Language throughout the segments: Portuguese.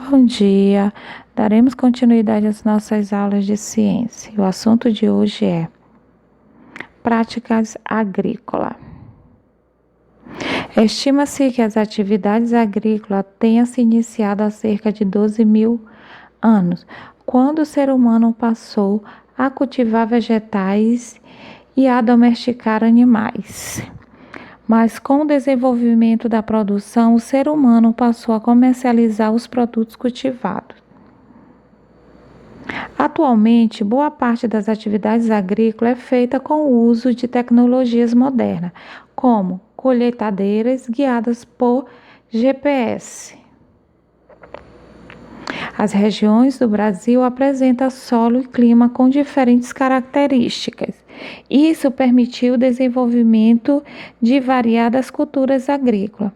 Bom dia, daremos continuidade às nossas aulas de ciência. O assunto de hoje é práticas agrícolas. Estima-se que as atividades agrícolas tenham se iniciado há cerca de 12.000 anos, quando o ser humano passou a cultivar vegetais e a domesticar animais. Mas com o desenvolvimento da produção, o ser humano passou a comercializar os produtos cultivados. Atualmente, boa parte das atividades agrícolas é feita com o uso de tecnologias modernas, como colheitadeiras guiadas por GPS. As regiões do Brasil apresentam solo e clima com diferentes características. Isso permitiu o desenvolvimento de variadas culturas agrícolas,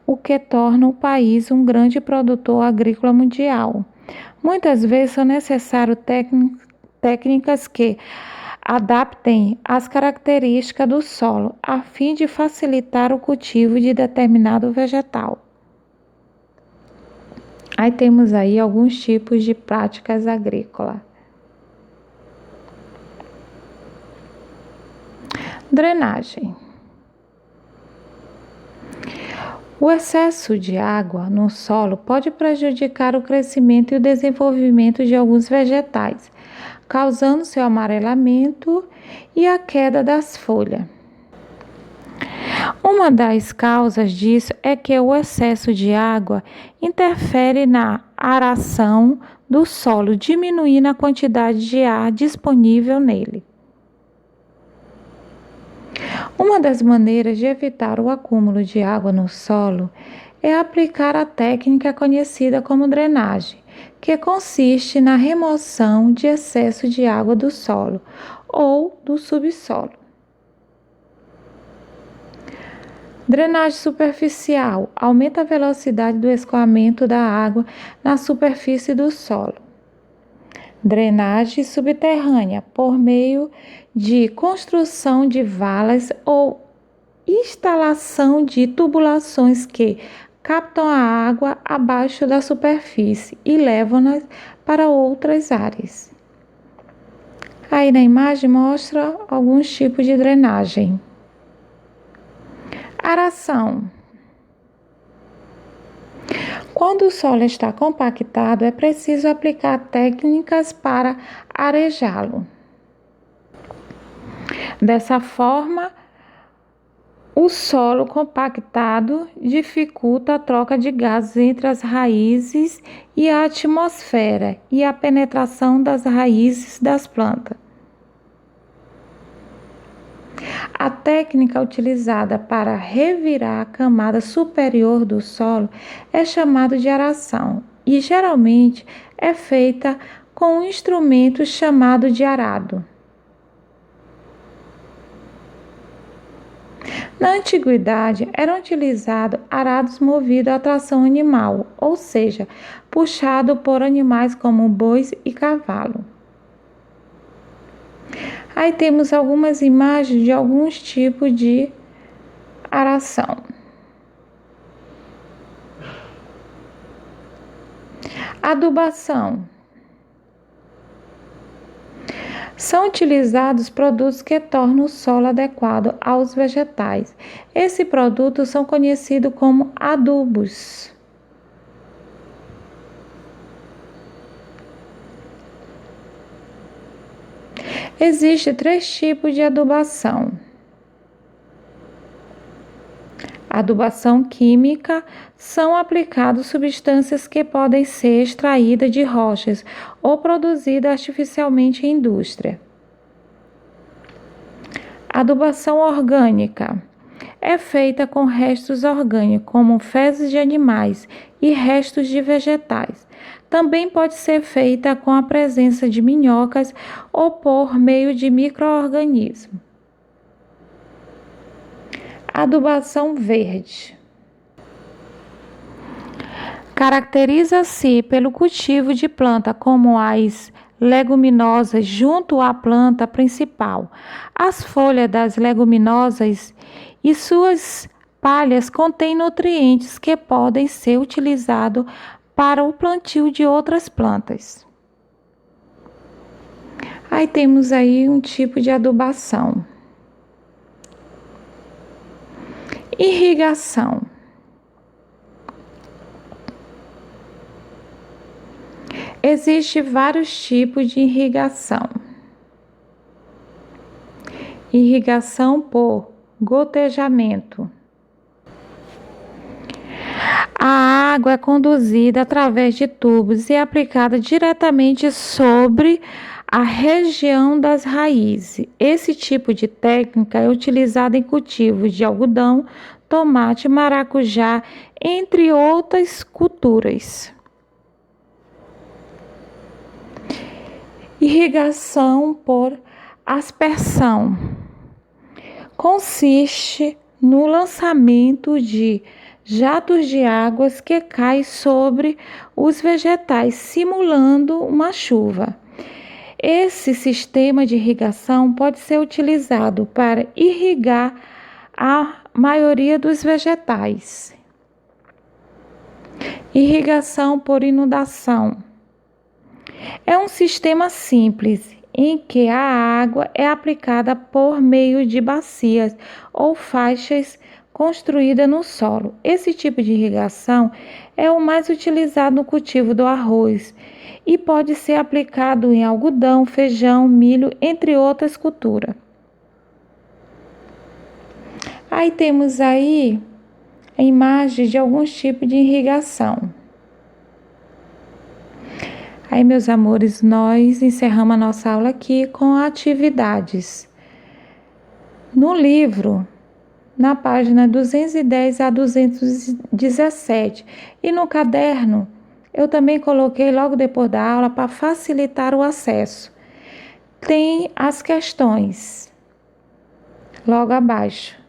o que torna o país um grande produtor agrícola mundial. Muitas vezes são necessárias técnicas que adaptem as características do solo, a fim de facilitar o cultivo de determinado vegetal. Aí temos aí alguns tipos de práticas agrícolas. Drenagem. O excesso de água no solo pode prejudicar o crescimento e o desenvolvimento de alguns vegetais, causando seu amarelamento e a queda das folhas. Uma das causas disso é que o excesso de água interfere na aração do solo, diminuindo a quantidade de ar disponível nele. Uma das maneiras de evitar o acúmulo de água no solo é aplicar a técnica conhecida como drenagem, que consiste na remoção de excesso de água do solo ou do subsolo. Drenagem superficial aumenta a velocidade do escoamento da água na superfície do solo. Drenagem subterrânea por meio de construção de valas ou instalação de tubulações que captam a água abaixo da superfície e levam-nas para outras áreas. Aí na imagem mostra alguns tipos de drenagem. Aração. Quando o solo está compactado, é preciso aplicar técnicas para arejá-lo. Dessa forma, o solo compactado dificulta a troca de gases entre as raízes e a atmosfera e a penetração das raízes das plantas. A técnica utilizada para revirar a camada superior do solo é chamada de aração e geralmente é feita com um instrumento chamado de arado. Na antiguidade, eram utilizados arados movidos a tração animal, ou seja, puxado por animais como bois e cavalo. Aí temos algumas imagens de alguns tipos de aração. Adubação. São utilizados produtos que tornam o solo adequado aos vegetais. Esses produtos são conhecidos como adubos. Existem 3 tipos de adubação. Adubação química são aplicadas substâncias que podem ser extraídas de rochas ou produzidas artificialmente em indústria. Adubação orgânica é feita com restos orgânicos, como fezes de animais e restos de vegetais. Também pode ser feita com a presença de minhocas ou por meio de micro-organismos. Adubação verde. Caracteriza-se pelo cultivo de plantas como as leguminosas junto à planta principal. As folhas das leguminosas e suas palhas contêm nutrientes que podem ser utilizados para o plantio de outras plantas. Aí temos aí um tipo de adubação. Irrigação. Existem vários tipos de irrigação. Irrigação por gotejamento. A água é conduzida através de tubos e aplicada diretamente sobre a região das raízes. Esse tipo de técnica é utilizada em cultivos de algodão, tomate, maracujá, entre outras culturas. Irrigação por aspersão. Consiste no lançamento de jatos de águas que caem sobre os vegetais, simulando uma chuva. Esse sistema de irrigação pode ser utilizado para irrigar a maioria dos vegetais. Irrigação por inundação. É um sistema simples em que a água é aplicada por meio de bacias ou faixas construídas no solo. Esse tipo de irrigação é o mais utilizado no cultivo do arroz e pode ser aplicado em algodão, feijão, milho, entre outras culturas. Aí temos aí a imagem de alguns tipos de irrigação. Aí, meus amores, nós encerramos a nossa aula aqui com atividades. No livro, na página 210 a 217, e no caderno, eu também coloquei logo depois da aula para facilitar o acesso. Tem as questões logo abaixo.